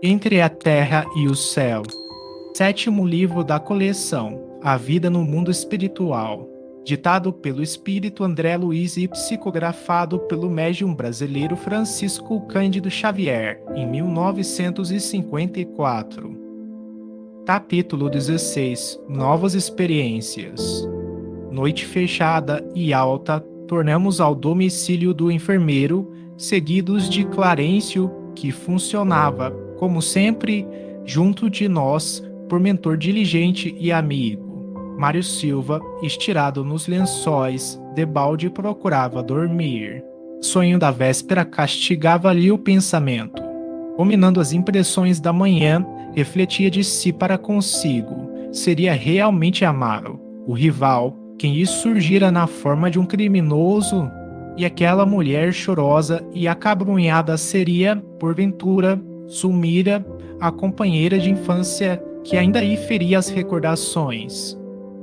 Entre a Terra e o Céu. Sétimo livro da coleção, A Vida no Mundo Espiritual. Ditado pelo espírito André Luiz e psicografado pelo médium brasileiro Francisco Cândido Xavier, em 1954. Capítulo 16. Novas experiências. Noite fechada e alta, tornamos ao domicílio do enfermeiro, seguidos de Clarencio, que funcionava, como sempre, junto de nós, por mentor diligente e amigo. Mário Silva, estirado nos lençóis, debalde procurava dormir. Sonho da véspera castigava-lhe o pensamento. Dominando as impressões da manhã, refletia de si para consigo. Seria realmente Amaro, o rival, quem lhe surgira na forma de um criminoso? E aquela mulher chorosa e acabrunhada seria, porventura, Zulmira, a companheira de infância que ainda lhe feria as recordações?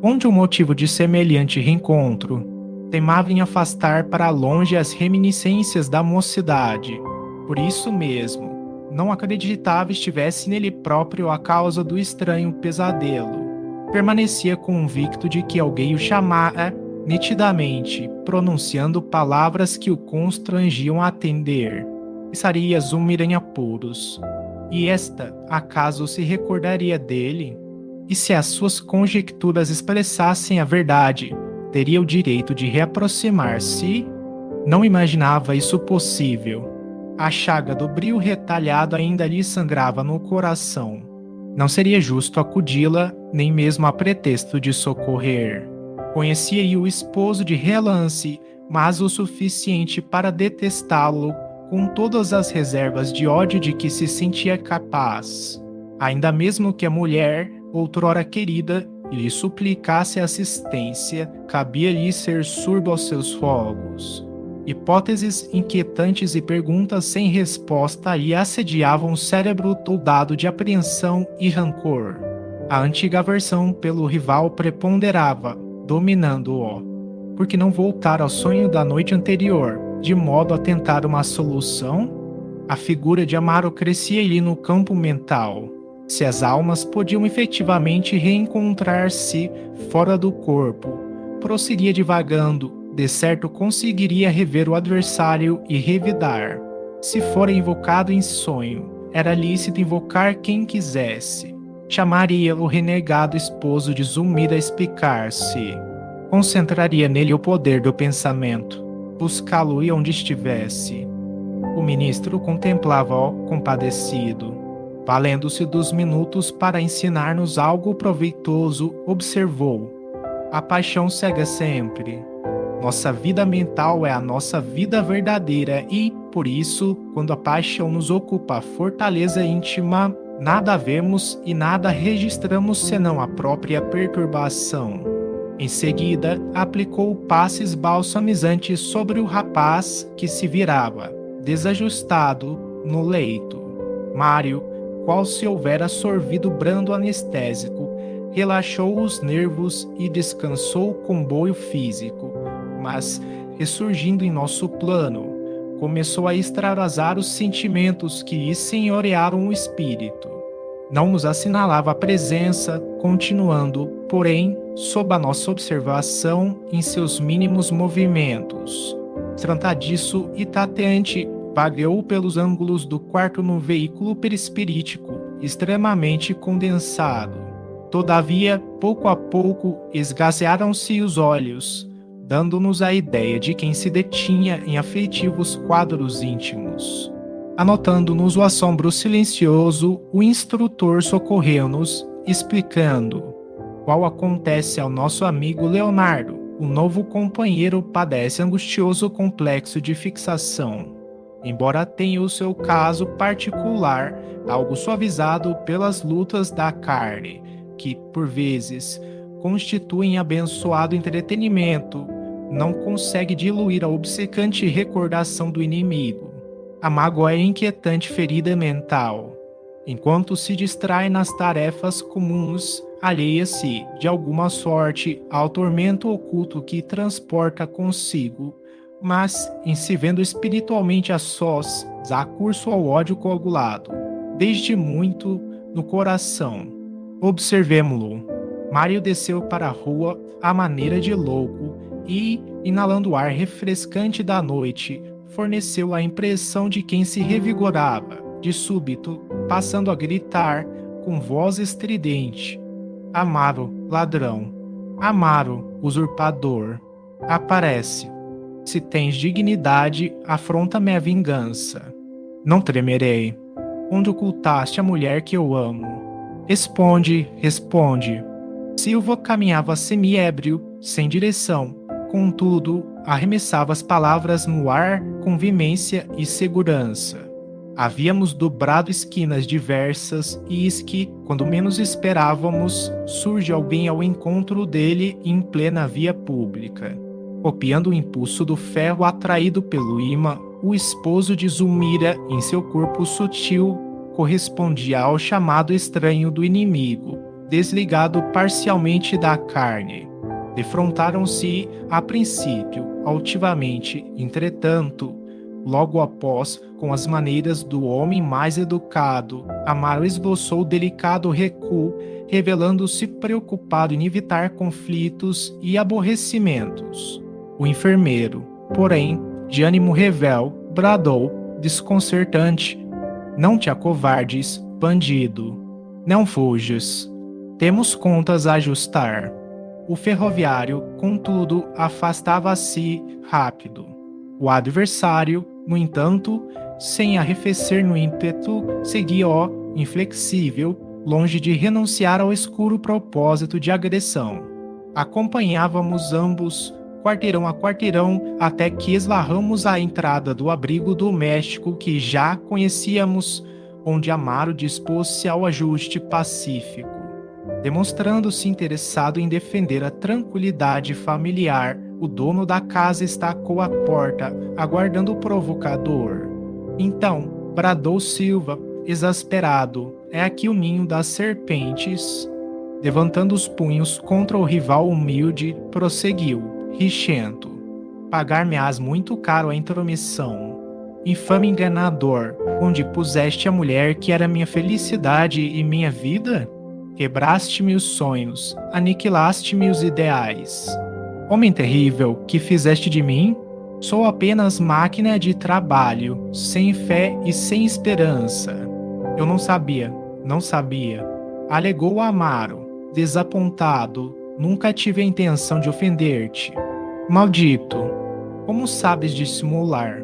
Onde o motivo de semelhante reencontro? Teimava em afastar para longe as reminiscências da mocidade. Por isso mesmo, não acreditava estivesse nele próprio a causa do estranho pesadelo. Permanecia convicto de que alguém o chamara nitidamente, pronunciando palavras que o constrangiam a atender. Estaria Zulmira em apuros. E esta, acaso, se recordaria dele? E se as suas conjecturas expressassem a verdade, teria o direito de reaproximar-se? Não imaginava isso possível. A chaga do brio retalhado ainda lhe sangrava no coração. Não seria justo acudi-la, nem mesmo a pretexto de socorrer. Conhecia-lhe o esposo de relance, mas o suficiente para detestá-lo, com todas as reservas de ódio de que se sentia capaz. Ainda mesmo que a mulher, outrora querida, lhe suplicasse assistência, cabia-lhe ser surdo aos seus fogos. Hipóteses inquietantes e perguntas sem resposta lhe assediavam o cérebro toldado de apreensão e rancor. A antiga aversão pelo rival preponderava, dominando-o. Por que não voltar ao sonho da noite anterior, de modo a tentar uma solução? A figura de Amaro crescia-lhe no campo mental. Se as almas podiam efetivamente reencontrar-se fora do corpo, prosseguia divagando, de certo conseguiria rever o adversário e revidar. Se fora invocado em sonho, era lícito invocar quem quisesse. Chamaria o renegado esposo de Zulmira a explicar-se. Concentraria nele o poder do pensamento. Buscá-lo-ia onde estivesse. O ministro contemplava-o compadecido. Valendo-se dos minutos para ensinar-nos algo proveitoso, observou: a paixão cega sempre. Nossa vida mental é a nossa vida verdadeira e, por isso, quando a paixão nos ocupa a fortaleza íntima, nada vemos e nada registramos senão a própria perturbação. Em seguida, aplicou passes balsamizantes sobre o rapaz que se virava, desajustado, no leito. Mário, qual se houvera sorvido brando anestésico, relaxou os nervos e descansou o comboio físico, mas, ressurgindo em nosso plano, começou a extravasar os sentimentos que lhe senhorearam o espírito. Não nos assinalava a presença, continuando, porém, sob a nossa observação em seus mínimos movimentos. Trantadiço e tateante, vagueou pelos ângulos do quarto num veículo perispirítico, extremamente condensado. Todavia, pouco a pouco, esgazearam-se os olhos, dando-nos a ideia de quem se detinha em afeitivos quadros íntimos. Anotando-nos o assombro silencioso, o instrutor socorreu-nos, explicando: qual acontece ao nosso amigo Leonardo, o novo companheiro padece angustioso complexo de fixação. Embora tenha o seu caso particular, algo suavizado pelas lutas da carne, que, por vezes, constituem abençoado entretenimento, não consegue diluir a obcecante recordação do inimigo. A mágoa é inquietante ferida mental. Enquanto se distrai nas tarefas comuns, alheia-se, de alguma sorte, ao tormento oculto que transporta consigo, mas, em se vendo espiritualmente a sós, dá curso ao ódio coagulado. desde muito no coração. Observemo-lo. Mário desceu para a rua à maneira de louco e, inalando o ar refrescante da noite, forneceu a impressão de quem se revigorava, de súbito, passando a gritar com voz estridente: Amaro, ladrão! Amaro, usurpador! Aparece! Se tens dignidade, afronta-me a vingança. Não tremerei. Onde ocultaste a mulher que eu amo? Responde, responde. Silva caminhava semi-ébrio, sem direção. Contudo, arremessava as palavras no ar com veemência e segurança. Havíamos dobrado esquinas diversas e eis que, quando menos esperávamos, surge alguém ao encontro dele em plena via pública. Copiando o impulso do ferro atraído pelo imã, o esposo de Zulmira, em seu corpo sutil, correspondia ao chamado estranho do inimigo, desligado parcialmente da carne. Defrontaram-se, a princípio, altivamente, entretanto, logo após, com as maneiras do homem mais educado, Amaro esboçou delicado recuo, revelando-se preocupado em evitar conflitos e aborrecimentos. O enfermeiro, porém, de ânimo revel, bradou, desconcertante: Não te acovardes, bandido. Não fujas. Temos contas a ajustar. O ferroviário, contudo, afastava-se rápido. O adversário, no entanto, sem arrefecer no ímpeto, seguia-o, inflexível, longe de renunciar ao escuro propósito de agressão. Acompanhávamos ambos, quarteirão a quarteirão, até que esbarramos à entrada do abrigo doméstico que já conhecíamos, onde Amaro dispôs-se ao ajuste pacífico. Demonstrando-se interessado em defender a tranquilidade familiar, o dono da casa estacou a porta, aguardando o provocador. Então, bradou Silva, exasperado: É aqui o ninho das serpentes. Levantando os punhos contra o rival humilde, prosseguiu, rixento: Pagar-me-ás muito caro a intromissão. Infame enganador, onde puseste a mulher que era minha felicidade e minha vida? Quebraste-me os sonhos, aniquilaste-me os ideais. Homem terrível, que fizeste de mim? Sou apenas máquina de trabalho, sem fé e sem esperança. Eu não sabia, alegou Amaro, desapontado. Nunca tive a intenção de ofender-te. Maldito, como sabes dissimular?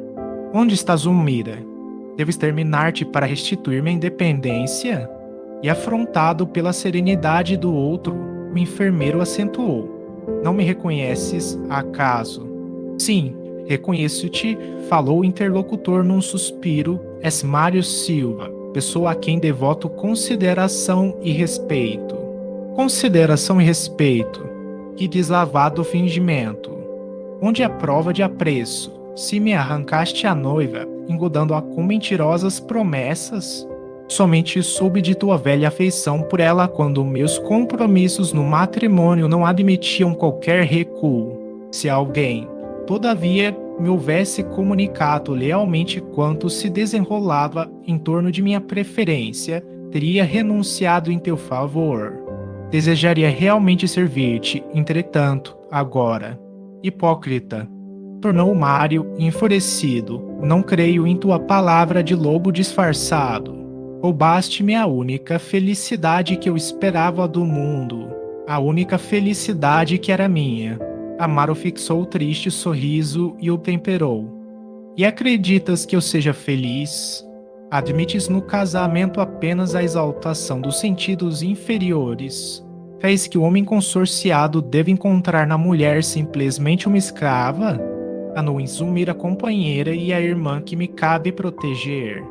Onde está Zulmira? Devo exterminar-te para restituir-me a independência? E afrontado pela serenidade do outro, o enfermeiro acentuou: Não me reconheces, acaso? Sim, reconheço-te, falou o interlocutor num suspiro. És Mário Silva, pessoa a quem devoto consideração e respeito. Consideração e respeito? Que deslavado fingimento! Onde a prova de apreço, se me arrancaste a noiva, engodando-a com mentirosas promessas? Somente soube de tua velha afeição por ela quando meus compromissos no matrimônio não admitiam qualquer recuo. Se alguém, todavia, me houvesse comunicado lealmente quanto se desenrolava em torno de minha preferência, teria renunciado em teu favor. Desejaria realmente servir-te, entretanto, agora. Hipócrita, tornou Mário enfurecido, não creio em tua palavra de lobo disfarçado. Roubaste-me a única felicidade que eu esperava do mundo, a única felicidade que era minha. Amaro fixou o triste sorriso e o temperou. E acreditas que eu seja feliz? Admites no casamento apenas a exaltação dos sentidos inferiores. Fez que o homem consorciado deva encontrar na mulher simplesmente uma escrava? A não Zulmira a companheira e a irmã que me cabe proteger.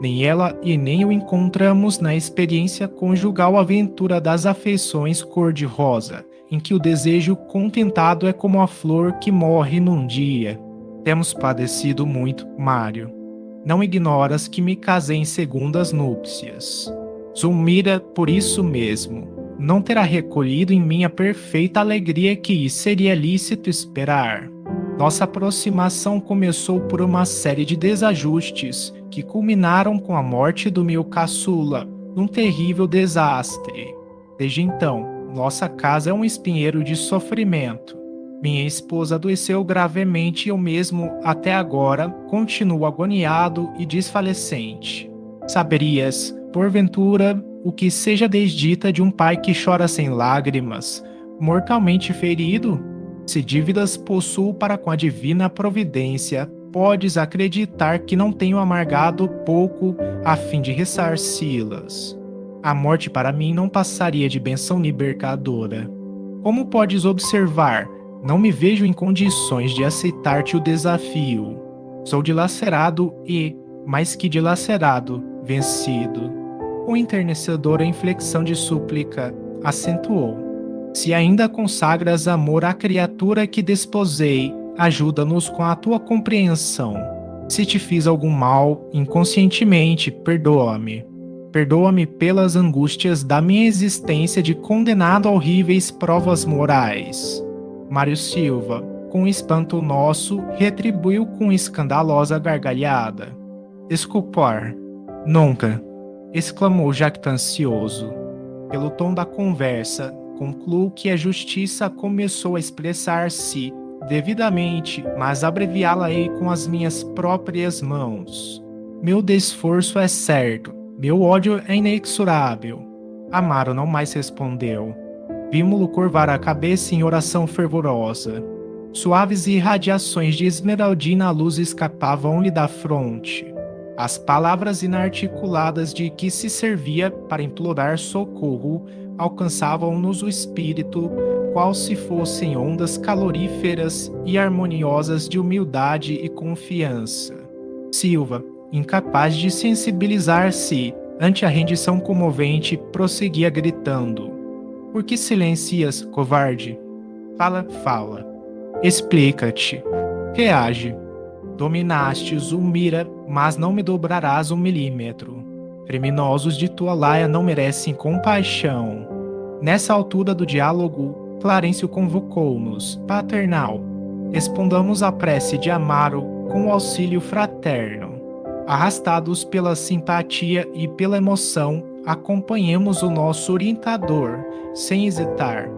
Nem ela e nem o encontramos na experiência conjugal aventura das afeições cor-de-rosa, em que o desejo contentado é como a flor que morre num dia. Temos padecido muito, Mário. Não ignoras que me casei em segundas núpcias. Zulmira, por isso mesmo, não terá recolhido em mim a perfeita alegria que seria lícito esperar. Nossa aproximação começou por uma série de desajustes que culminaram com a morte do meu caçula, num terrível desastre. Desde então, nossa casa é um espinheiro de sofrimento. Minha esposa adoeceu gravemente e eu mesmo, até agora, continuo agoniado e desfalecente. Saberias, porventura, o que seja desdita de um pai que chora sem lágrimas, mortalmente ferido? Se dívidas possuo para com a divina providência, podes acreditar que não tenho amargado pouco a fim de ressarci-las. A morte para mim não passaria de benção libertadora. Como podes observar, não me vejo em condições de aceitar-te o desafio. Sou dilacerado e, mais que dilacerado, vencido. O enternecedor em flexão de súplica acentuou. Se ainda consagras amor à criatura que desposei, ajuda-nos com a tua compreensão. Se te fiz algum mal, inconscientemente, perdoa-me. Perdoa-me pelas angústias da minha existência de condenado a horríveis provas morais. Mário Silva, com espanto nosso, retribuiu com escandalosa gargalhada. Desculpar. Nunca, exclamou jactancioso. Pelo tom da conversa, concluo que a justiça começou a expressar-se devidamente, mas abreviá-la-ei com as minhas próprias mãos. Meu desforço é certo, meu ódio é inexorável. Amaro não mais respondeu. Vimo-lo curvar a cabeça em oração fervorosa. Suaves irradiações de esmeraldina luz escapavam-lhe da fronte. As palavras inarticuladas de que se servia para implorar socorro alcançavam-nos o espírito, qual se fossem ondas caloríferas e harmoniosas de humildade e confiança. Silva, incapaz de sensibilizar-se ante a rendição comovente, prosseguia gritando: Por que silencias, covarde? Fala. Explica-te. Reage. Dominastes o mira, mas não me dobrarás um milímetro. Criminosos de tua laia não merecem compaixão. Nessa altura do diálogo, Clarencio convocou-nos, paternal. Respondamos à prece de Amaro com o auxílio fraterno. Arrastados pela simpatia e pela emoção, acompanhemos o nosso orientador, sem hesitar.